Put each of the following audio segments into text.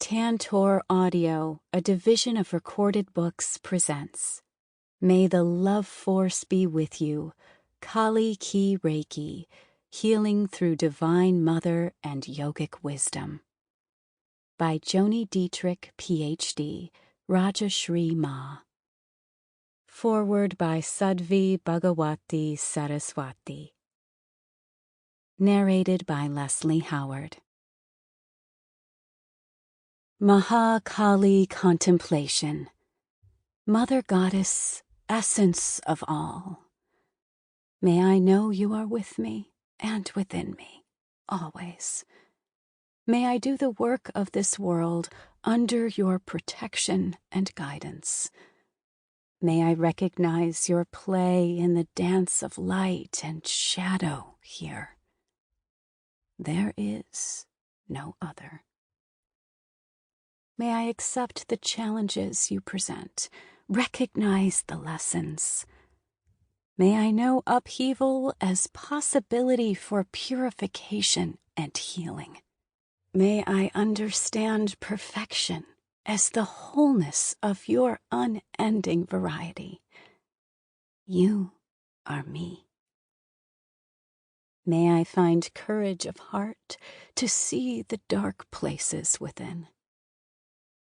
Tantor Audio, a division of Recorded Books, presents May the Loveforce Be With You, Kali-Ki Reiki, Healing Through Divine Mother and Yogic Wisdom. By Joni Dittrich Phd, Rajashree Maa. Foreword by Sadhvi Bhagawati Saraswati. Narrated by Leslie Howard. Mahakali Contemplation. Mother Goddess, essence of all. May I know you are with me and within me, always. May I do the work of this world under your protection and guidance. May I recognize your play in the dance of light and shadow here. There is no other. May I accept the challenges you present, recognize the lessons. May I know upheaval as possibility for purification and healing. May I understand perfection as the wholeness of your unending variety. You are me. May I find courage of heart to see the dark places within.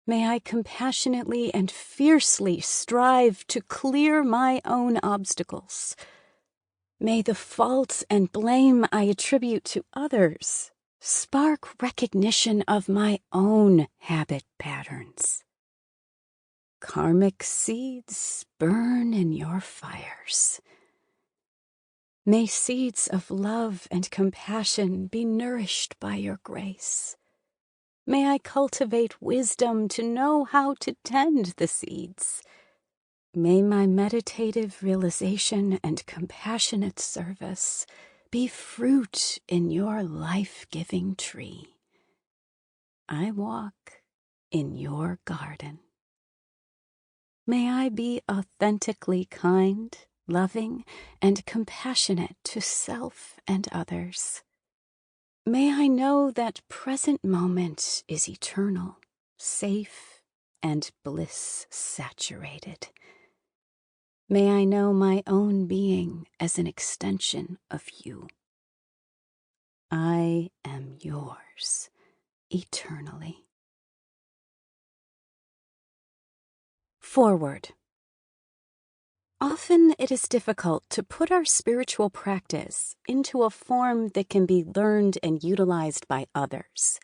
May I compassionately and fiercely strive to clear my own obstacles. May the faults and blame I attribute to others spark recognition of my own habit patterns. Karmic seeds burn in your fires. May seeds of love and compassion be nourished by your grace. May I cultivate wisdom to know how to tend the seeds. May my meditative realization and compassionate service be fruit in your life-giving tree. I walk in your garden. May I be authentically kind, loving, and compassionate to self and others. May I know that present moment is eternal, safe, and bliss-saturated. May I know my own being as an extension of you. I am yours eternally. Foreword. Often it is difficult to put our spiritual practice into a form that can be learned and utilized by others.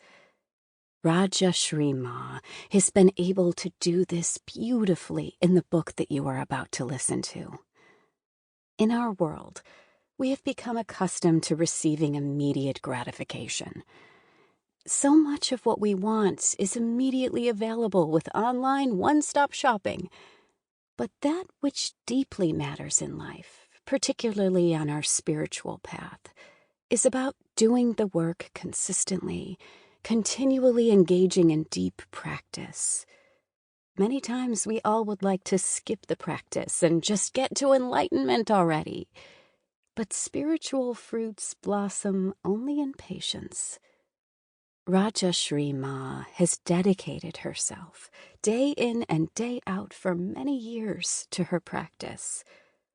Rajashree Maa has been able to do this beautifully in the book that you are about to listen to. In our world, we have become accustomed to receiving immediate gratification. So much of what we want is immediately available with online one-stop shopping. But that which deeply matters in life, particularly on our spiritual path, is about doing the work consistently, continually engaging in deep practice. Many times we all would like to skip the practice and just get to enlightenment already. But spiritual fruits blossom only in patience. Rajashree Maa has dedicated herself day in and day out for many years to her practice,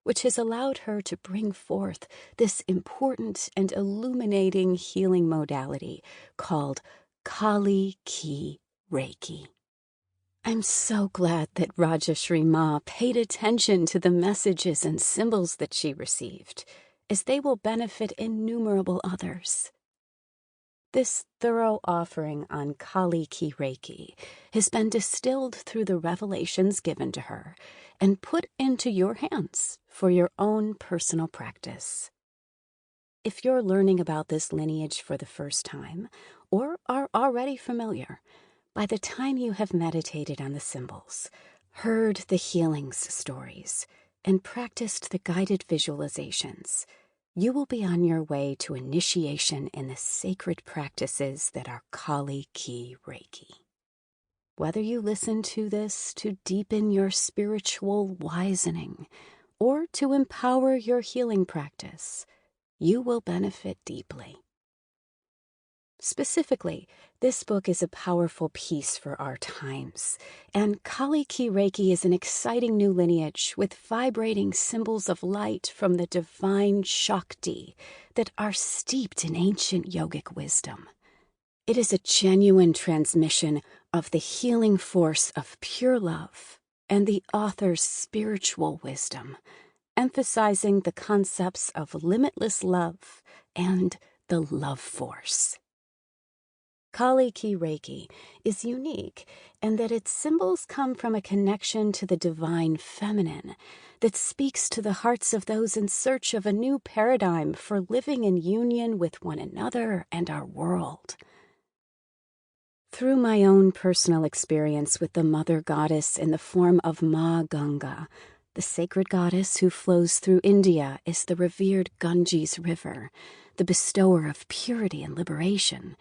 which has allowed her to bring forth this important and illuminating healing modality called Kali-Ki Reiki. I'm so glad that Rajashree Maa paid attention to the messages and symbols that she received, as they will benefit innumerable others. This thorough offering on Kali-Ki Reiki has been distilled through the revelations given to her and put into your hands for your own personal practice. If you're learning about this lineage for the first time, or are already familiar, by the time you have meditated on the symbols, heard the healings stories, and practiced the guided visualizations, you will be on your way to initiation in the sacred practices that are Kali-Ki Reiki. Whether you listen to this to deepen your spiritual wisening or to empower your healing practice, you will benefit deeply. Specifically, this book is a powerful piece for our times, and Kali-Ki Reiki is an exciting new lineage with vibrating symbols of light from the divine Shakti that are steeped in ancient yogic wisdom. It is a genuine transmission of the healing force of pure love and the author's spiritual wisdom, emphasizing the concepts of limitless love and the love force. Kali-Ki Reiki is unique in that its symbols come from a connection to the divine feminine that speaks to the hearts of those in search of a new paradigm for living in union with one another and our world. Through my own personal experience with the Mother Goddess in the form of Ma Ganga, the sacred goddess who flows through India is the revered Ganges River, the bestower of purity and liberation,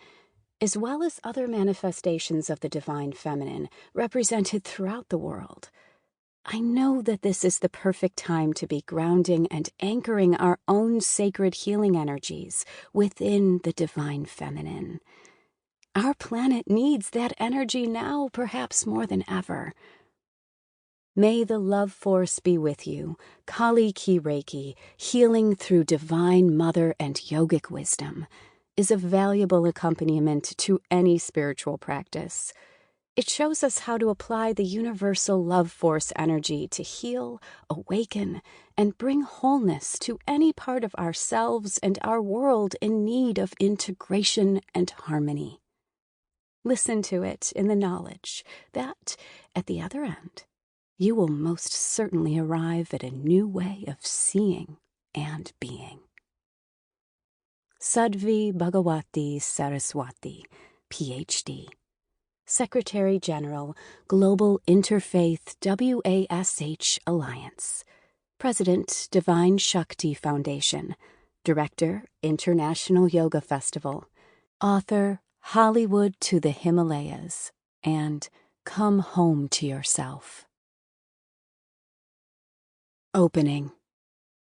as well as other manifestations of the divine feminine represented throughout the world. I know that this is the perfect time to be grounding and anchoring our own sacred healing energies within the divine feminine. Our planet needs that energy now, perhaps more than ever. May the love force be with you, Kali-Ki Reiki, healing through divine mother and yogic wisdom, is a valuable accompaniment to any spiritual practice. It shows us how to apply the universal love force energy to heal, awaken, and bring wholeness to any part of ourselves and our world in need of integration and harmony. Listen to it in the knowledge that, at the other end, you will most certainly arrive at a new way of seeing and being. Sadhvi Bhagawati Saraswati, Ph.D., Secretary General, Global Interfaith WASH Alliance, President, Divine Shakti Foundation, Director, International Yoga Festival, Author, Hollywood to the Himalayas, and Come Home to Yourself. Opening.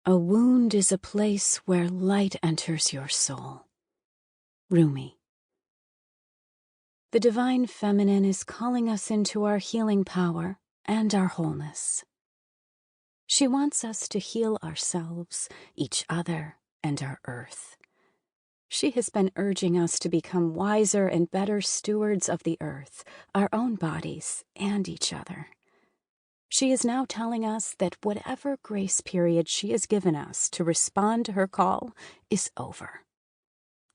A wound is a place where light enters your soul. Rumi. The divine feminine is calling us into our healing power and our wholeness. She wants us to heal ourselves, each other, and our earth. She has been urging us to become wiser and better stewards of the earth, our own bodies, and each other. She is now telling us that whatever grace period she has given us to respond to her call is over.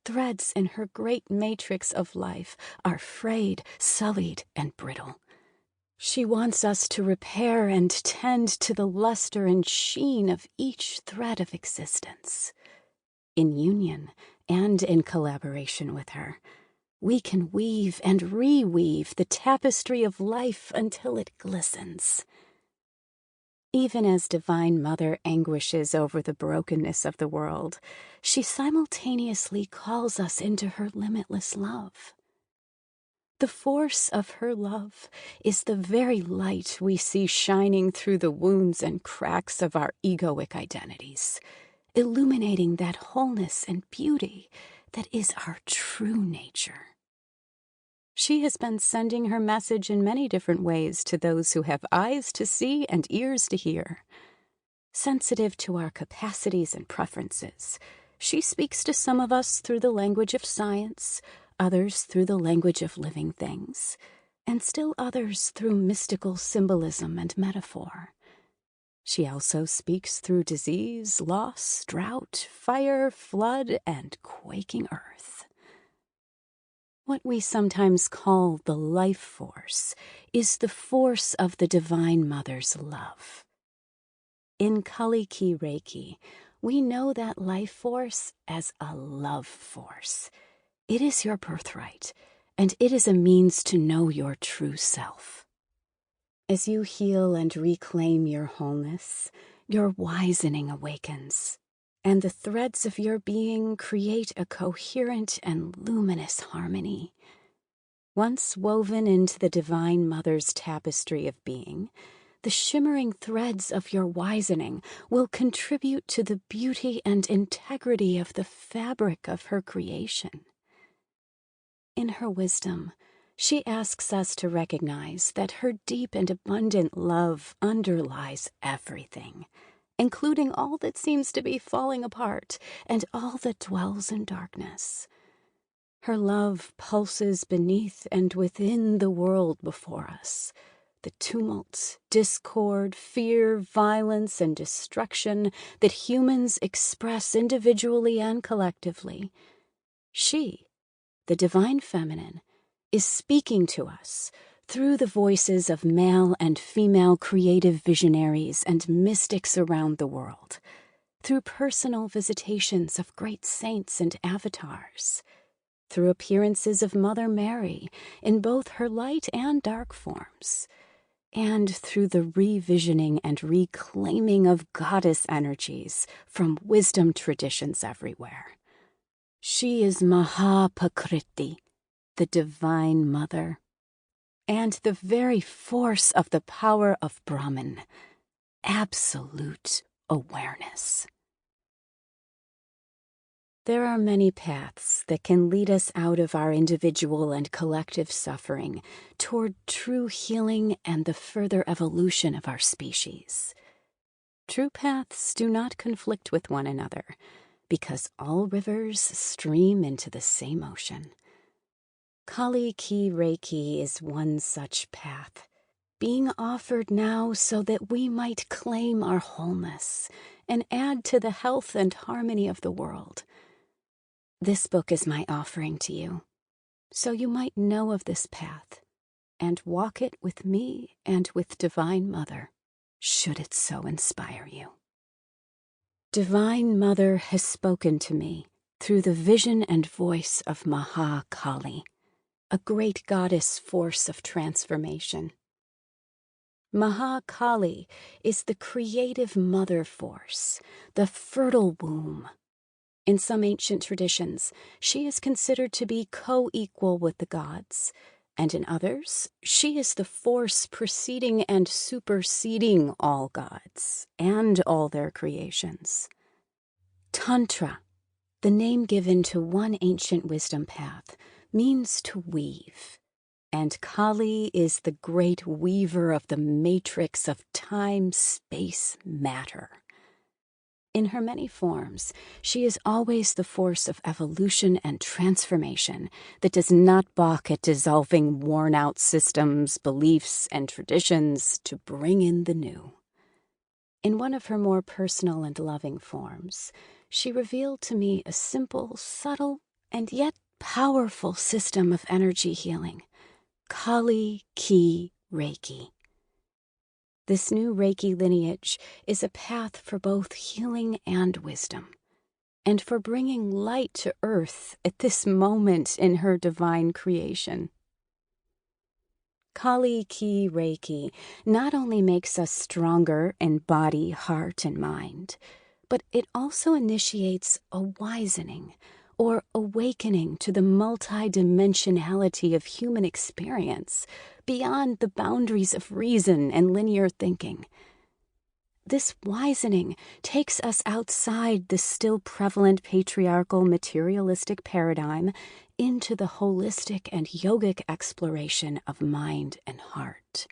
Threads in her great matrix of life are frayed, sullied, and brittle. She wants us to repair and tend to the luster and sheen of each thread of existence. In union and in collaboration with her, we can weave and reweave the tapestry of life until it glistens. Even as Divine Mother anguishes over the brokenness of the world, she simultaneously calls us into her limitless love. The force of her love is the very light we see shining through the wounds and cracks of our egoic identities, illuminating that wholeness and beauty that is our true nature. She has been sending her message in many different ways to those who have eyes to see and ears to hear. Sensitive to our capacities and preferences, she speaks to some of us through the language of science, others through the language of living things, and still others through mystical symbolism and metaphor. She also speaks through disease, loss, drought, fire, flood, and quaking earth. What we sometimes call the life force is the force of the Divine Mother's love. In Kali-Ki Reiki, we know that life force as a love force. It is your birthright, and it is a means to know your true self. As you heal and reclaim your wholeness, your wisening awakens, and the threads of your being create a coherent and luminous harmony. Once woven into the Divine Mother's tapestry of being, the shimmering threads of your wisening will contribute to the beauty and integrity of the fabric of her creation. in her wisdom, she asks us to recognize that her deep and abundant love underlies everything, including all that seems to be falling apart and all that dwells in darkness. Her love pulses beneath and within the world before us. The tumult, discord, fear, violence, and destruction that humans express individually and collectively. She, the divine feminine, is speaking to us through the voices of male and female creative visionaries and mystics around the world, through personal visitations of great saints and avatars, through appearances of Mother Mary in both her light and dark forms, and through the revisioning and reclaiming of goddess energies from wisdom traditions everywhere. She is Mahaprakriti, the Divine Mother, and the very force of the power of Brahman, absolute awareness. There are many paths that can lead us out of our individual and collective suffering toward true healing and the further evolution of our species. True paths do not conflict with one another, because all rivers stream into the same ocean. Kali-Ki Reiki is one such path, being offered now so that we might claim our wholeness and add to the health and harmony of the world. This book is my offering to you, so you might know of this path and walk it with me and with Divine Mother, should it so inspire you. Divine Mother has spoken to me through the vision and voice of Mahakali, a great goddess force of transformation. Mahakali is the creative mother force, the fertile womb. In some ancient traditions, she is considered to be co-equal with the gods, and in others, she is the force preceding and superseding all gods and all their creations. Tantra, the name given to one ancient wisdom path, means to weave, and Kali is the great weaver of the matrix of time, space, matter. In her many forms, she is always the force of evolution and transformation that does not balk at dissolving worn-out systems, beliefs, and traditions to bring in the new. In one of her more personal and loving forms, she revealed to me a simple, subtle, and yet powerful system of energy healing, Kali-Ki Reiki. This new Reiki lineage is a path for both healing and wisdom, and for bringing light to earth at this moment in her divine creation. Kali-Ki Reiki not only makes us stronger in body, heart, and mind, but it also initiates a wisening or awakening to the multidimensionality of human experience beyond the boundaries of reason and linear thinking. This wisening takes us outside the still prevalent patriarchal materialistic paradigm into the holistic and yogic exploration of mind and heart.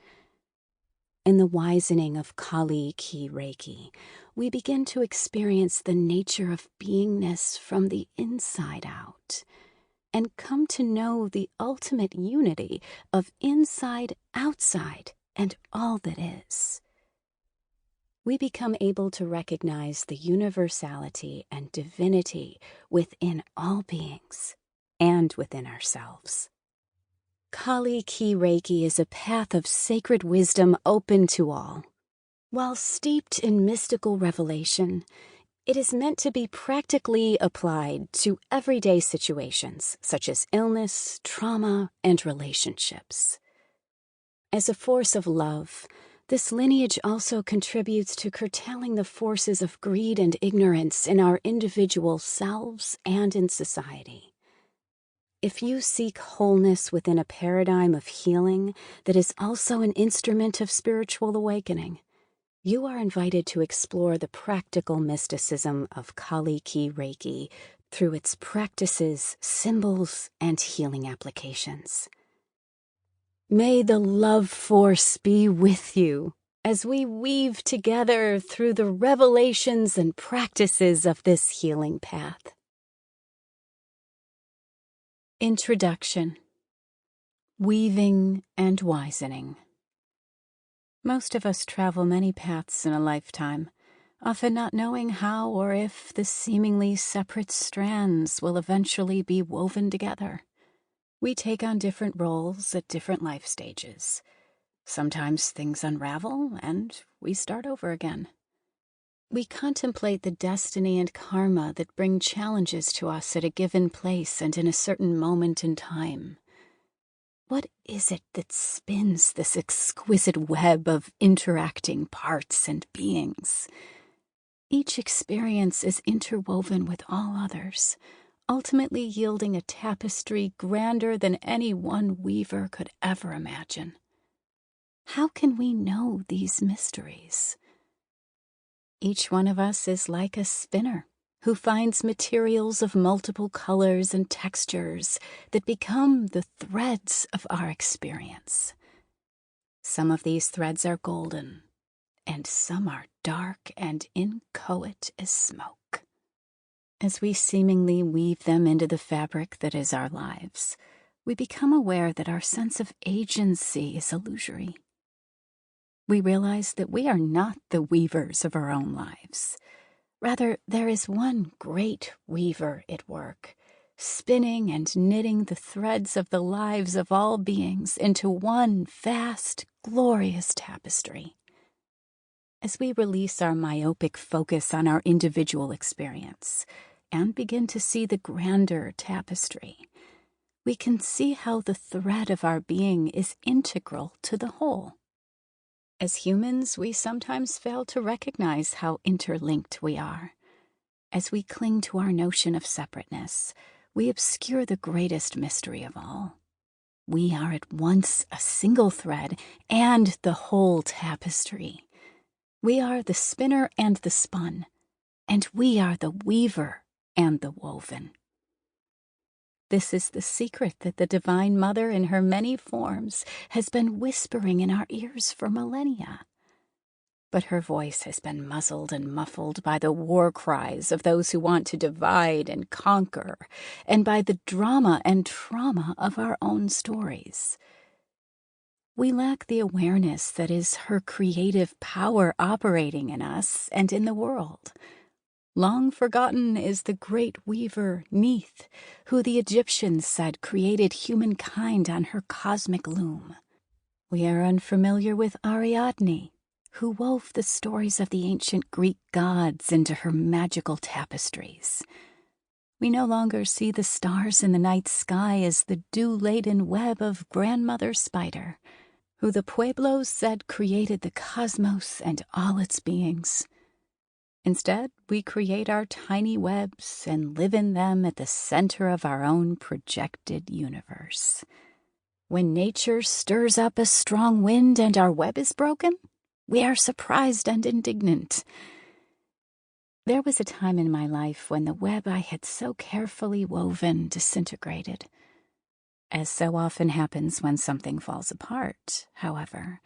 In the wisening of Kali-Ki Reiki, we begin to experience the nature of beingness from the inside out, and come to know the ultimate unity of inside, outside, and all that is. We become able to recognize the universality and divinity within all beings and within ourselves. Kali-Ki Reiki is a path of sacred wisdom open to all. While steeped in mystical revelation, it is meant to be practically applied to everyday situations such as illness, trauma, and relationships. As a force of love, this lineage also contributes to curtailing the forces of greed and ignorance in our individual selves and in society. If you seek wholeness within a paradigm of healing that is also an instrument of spiritual awakening, you are invited to explore the practical mysticism of Kali-Ki Reiki through its practices, symbols, and healing applications. May the love force be with you as we weave together through the revelations and practices of this healing path. Introduction. Weaving and wisening. Most of us travel many paths in a lifetime, often not knowing how or if the seemingly separate strands will eventually be woven together. We take on different roles at different life stages. Sometimes things unravel and we start over again. We contemplate the destiny and karma that bring challenges to us at a given place and in a certain moment in time. What is it that spins this exquisite web of interacting parts and beings? Each experience is interwoven with all others, ultimately yielding a tapestry grander than any one weaver could ever imagine. How can we know these mysteries? Each one of us is like a spinner who finds materials of multiple colors and textures that become the threads of our experience. Some of these threads are golden, and some are dark and inchoate as smoke. As we seemingly weave them into the fabric that is our lives, we become aware that our sense of agency is illusory. We realize that we are not the weavers of our own lives. Rather, there is one great weaver at work, spinning and knitting the threads of the lives of all beings into one vast, glorious tapestry. As we release our myopic focus on our individual experience and begin to see the grander tapestry, we can see how the thread of our being is integral to the whole. As humans, we sometimes fail to recognize how interlinked we are. As we cling to our notion of separateness, we obscure the greatest mystery of all. We are at once a single thread and the whole tapestry. We are the spinner and the spun, and we are the weaver and the woven. This is the secret that the Divine Mother in her many forms has been whispering in our ears for millennia. But her voice has been muzzled and muffled by the war cries of those who want to divide and conquer, and by the drama and trauma of our own stories. We lack the awareness that is her creative power operating in us and in the world. Long forgotten is the great weaver Neith, who the Egyptians said created humankind on her cosmic loom. We are unfamiliar with Ariadne, who wove the stories of the ancient Greek gods into her magical tapestries. We no longer see the stars in the night sky as the dew-laden web of Grandmother Spider, who the Pueblos said created the cosmos and all its beings. Instead, we create our tiny webs and live in them at the center of our own projected universe. When nature stirs up a strong wind and our web is broken, we are surprised and indignant. There was a time in my life when the web I had so carefully woven disintegrated. As so often happens when something falls apart, however,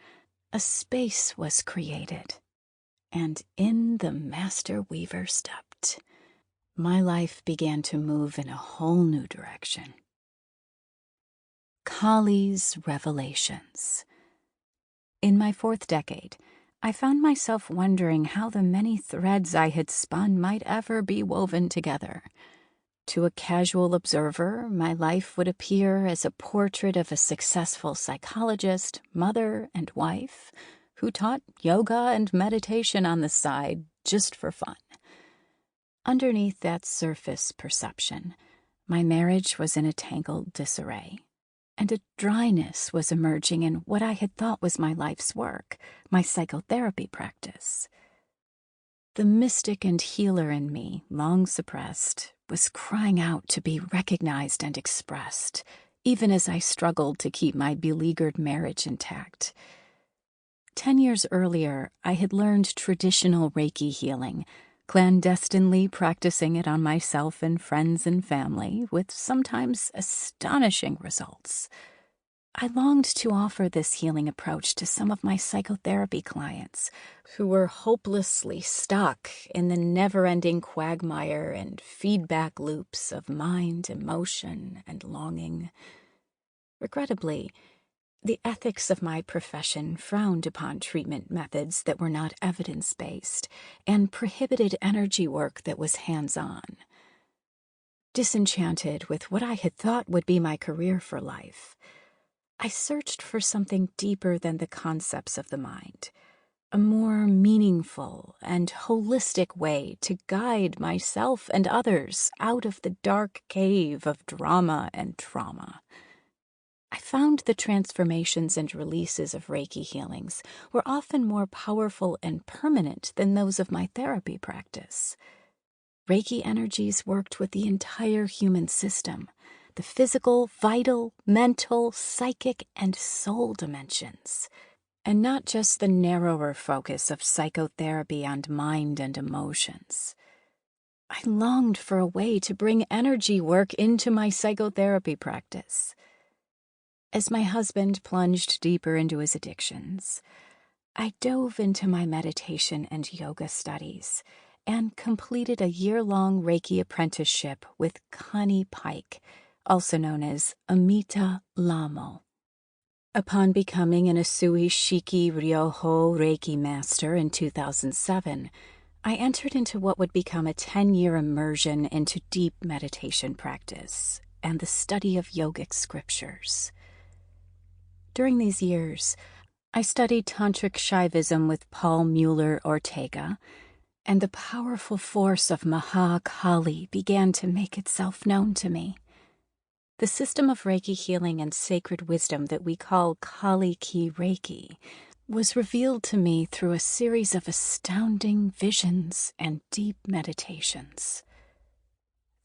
a space was created. And in the Master Weaver stepped. My life began to move in a whole new direction. Kali's Revelations. In my 4th decade, I found myself wondering how the many threads I had spun might ever be woven together. To a casual observer, my life would appear as a portrait of a successful psychologist, mother, and wife, who taught yoga and meditation on the side just for fun. Underneath that surface perception, my marriage was in a tangled disarray, and a dryness was emerging in what I had thought was my life's work, my psychotherapy practice. The mystic and healer in me, long suppressed, was crying out to be recognized and expressed, even as I struggled to keep my beleaguered marriage intact. 10 years earlier, I had learned traditional Reiki healing, clandestinely practicing it on myself and friends and family with sometimes astonishing results. I longed to offer this healing approach to some of my psychotherapy clients who were hopelessly stuck in the never-ending quagmire and feedback loops of mind, emotion, and longing. Regrettably, the ethics of my profession frowned upon treatment methods that were not evidence-based and prohibited energy work that was hands-on. Disenchanted with what I had thought would be my career for life, I searched for something deeper than the concepts of the mind, a more meaningful and holistic way to guide myself and others out of the dark cave of drama and trauma. I found the transformations and releases of Reiki healings were often more powerful and permanent than those of my therapy practice. Reiki energies worked with the entire human system, the physical, vital, mental, psychic, and soul dimensions, and not just the narrower focus of psychotherapy on mind and emotions. I longed for a way to bring energy work into my psychotherapy practice. As my husband plunged deeper into his addictions, I dove into my meditation and yoga studies and completed a year-long Reiki apprenticeship with Connie Pike, also known as Amita Lamo. Upon becoming an Usui Shiki Ryoho Reiki master in 2007, I entered into what would become a 10-year immersion into deep meditation practice and the study of yogic scriptures. During these years, I studied Tantric Shaivism with Paul Mueller-Ortega, and the powerful force of Maha Kali began to make itself known to me. The system of Reiki healing and sacred wisdom that we call Kali-Ki Reiki was revealed to me through a series of astounding visions and deep meditations.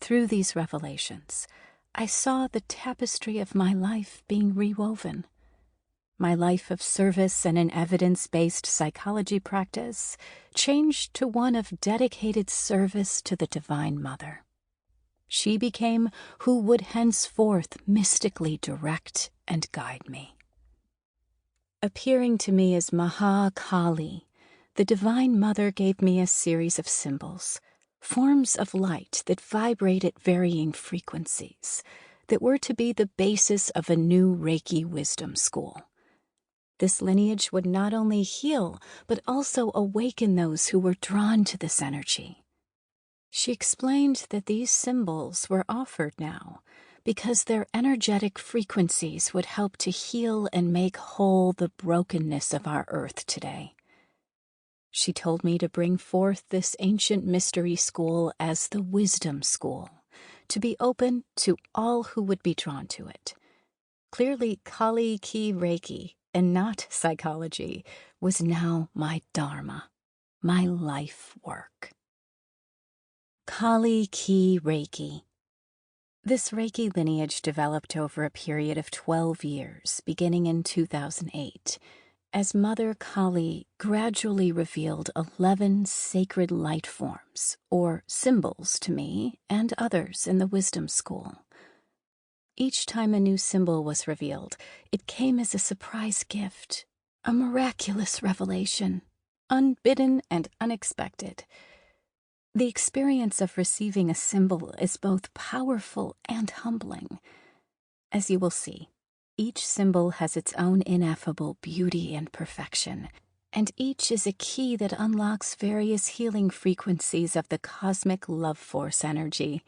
Through these revelations, I saw the tapestry of my life being rewoven. My life of service and an evidence-based psychology practice changed to one of dedicated service to the Divine Mother. She became who would henceforth mystically direct and guide me. Appearing to me as Maha Kali, the Divine Mother gave me a series of symbols, forms of light that vibrate at varying frequencies, that were to be the basis of a new Reiki wisdom school. This lineage would not only heal, but also awaken those who were drawn to this energy. She explained that these symbols were offered now because their energetic frequencies would help to heal and make whole the brokenness of our earth today. She told me to bring forth this ancient mystery school as the wisdom school, to be open to all who would be drawn to it. Clearly, Kali-Ki Reiki, and not psychology, was now my dharma, my life work. Kali-Ki Reiki. This Reiki lineage developed over a period of 12 years, beginning in 2008, as Mother Kali gradually revealed 11 sacred light forms, or symbols, to me and others in the wisdom school. Each time a new symbol was revealed, it came as a surprise gift, a miraculous revelation, unbidden and unexpected. The experience of receiving a symbol is both powerful and humbling. As you will see, each symbol has its own ineffable beauty and perfection, and each is a key that unlocks various healing frequencies of the cosmic love force energy.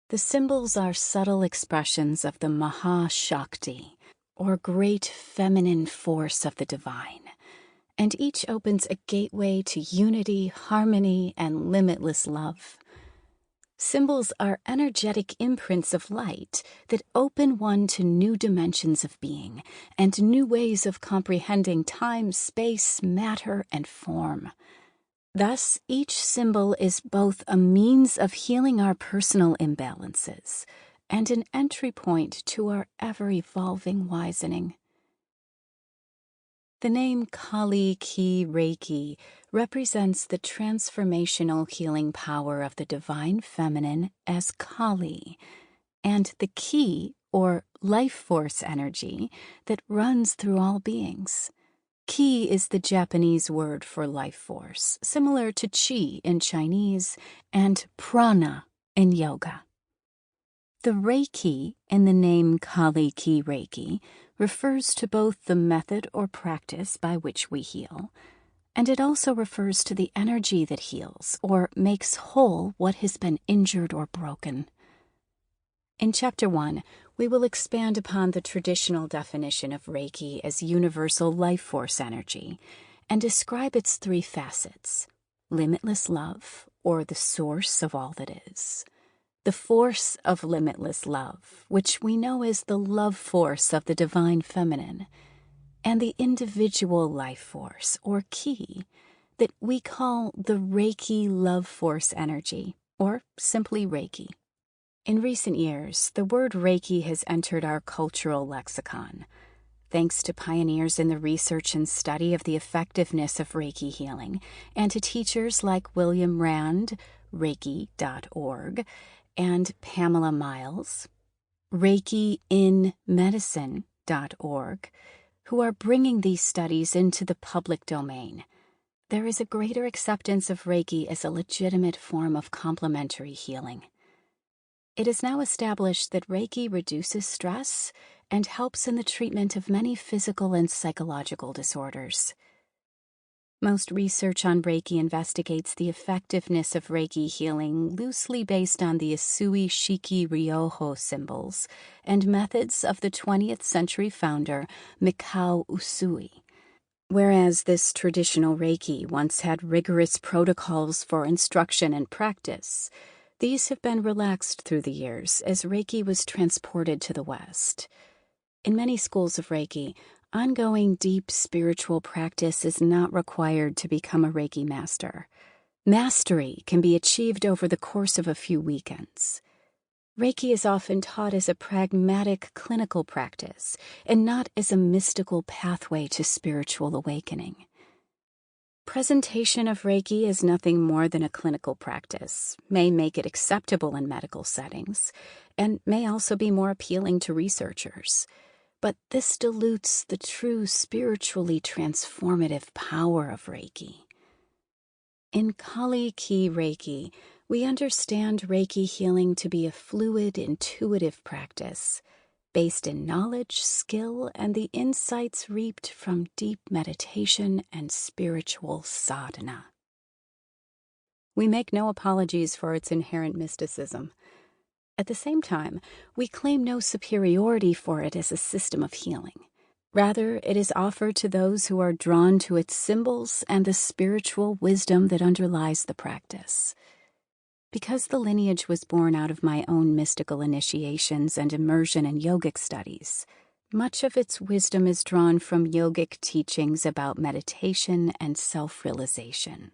The symbols are subtle expressions of the Maha Shakti, or great feminine force of the divine, and each opens a gateway to unity, harmony, and limitless love. Symbols are energetic imprints of light that open one to new dimensions of being and new ways of comprehending time, space, matter, and form. Thus, each symbol is both a means of healing our personal imbalances and an entry point to our ever-evolving wisening. The name Kali-Ki Reiki represents the transformational healing power of the divine feminine as Kali, and the ki, or life force energy, that runs through all beings. Ki is the Japanese word for life force, similar to chi in Chinese and prana in yoga. The Reiki in the name Kali-Ki Reiki refers to both the method or practice by which we heal, and it also refers to the energy that heals or makes whole what has been injured or broken. In Chapter 1, we will expand upon the traditional definition of Reiki as universal life force energy and describe its three facets: limitless love, or the source of all that is; the force of limitless love, which we know as the love force of the divine feminine; and the individual life force, or ki, that we call the Reiki love force energy, or simply Reiki. In recent years, the word Reiki has entered our cultural lexicon, thanks to pioneers in the research and study of the effectiveness of Reiki healing, and to teachers like William Rand, Reiki.org, and Pamela Miles, ReikiInMedicine.org, who are bringing these studies into the public domain. There is a greater acceptance of Reiki as a legitimate form of complementary healing. It is now established that Reiki reduces stress and helps in the treatment of many physical and psychological disorders. Most research on Reiki investigates the effectiveness of Reiki healing loosely based on the Usui Shiki Ryoho symbols and methods of the 20th century founder Mikao Usui. Whereas this traditional Reiki once had rigorous protocols for instruction and practice, these have been relaxed through the years as Reiki was transported to the West. In many schools of Reiki, ongoing deep spiritual practice is not required to become a Reiki master. Mastery can be achieved over the course of a few weekends. Reiki is often taught as a pragmatic clinical practice and not as a mystical pathway to spiritual awakening. Presentation of Reiki is nothing more than a clinical practice, may make it acceptable in medical settings, and may also be more appealing to researchers. But this dilutes the true spiritually transformative power of Reiki. In Kali-Ki Reiki, we understand Reiki healing to be a fluid, intuitive practice, based in knowledge, skill, and the insights reaped from deep meditation and spiritual sadhana. We make no apologies for its inherent mysticism. At the same time, we claim no superiority for it as a system of healing. Rather, it is offered to those who are drawn to its symbols and the spiritual wisdom that underlies the practice. Because the lineage was born out of my own mystical initiations and immersion in yogic studies, much of its wisdom is drawn from yogic teachings about meditation and self-realization.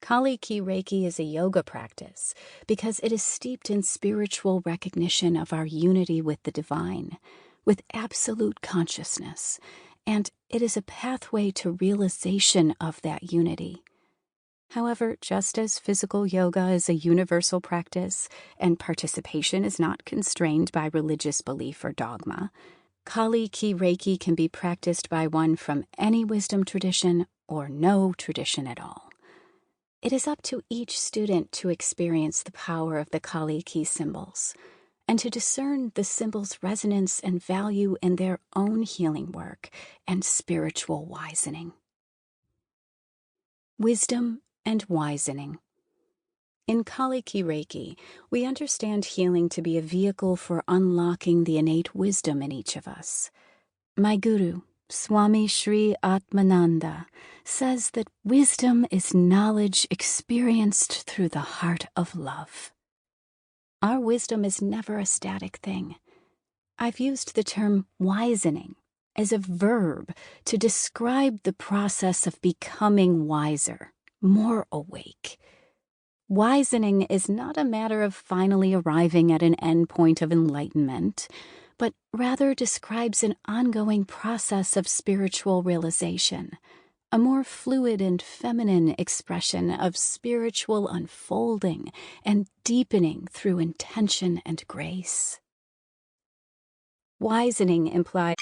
Kali-Ki Reiki is a yoga practice because it is steeped in spiritual recognition of our unity with the divine, with absolute consciousness, and it is a pathway to realization of that unity. However, just as physical yoga is a universal practice and participation is not constrained by religious belief or dogma, Kali-Ki Reiki can be practiced by one from any wisdom tradition or no tradition at all. It is up to each student to experience the power of the Kali-Ki symbols and to discern the symbols' resonance and value in their own healing work and spiritual wisening. Wisdom and wisening. In Kali-Ki Reiki, we understand healing to be a vehicle for unlocking the innate wisdom in each of us. My guru, Swami Sri Atmananda, says that wisdom is knowledge experienced through the heart of love. Our wisdom is never a static thing. I've used the term wisening as a verb to describe the process of becoming wiser, more awake. Wisening is not a matter of finally arriving at an end point of enlightenment, but rather describes an ongoing process of spiritual realization, a more fluid and feminine expression of spiritual unfolding and deepening through intention and grace. Wisening implies...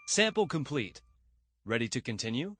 Sample complete. Ready to continue?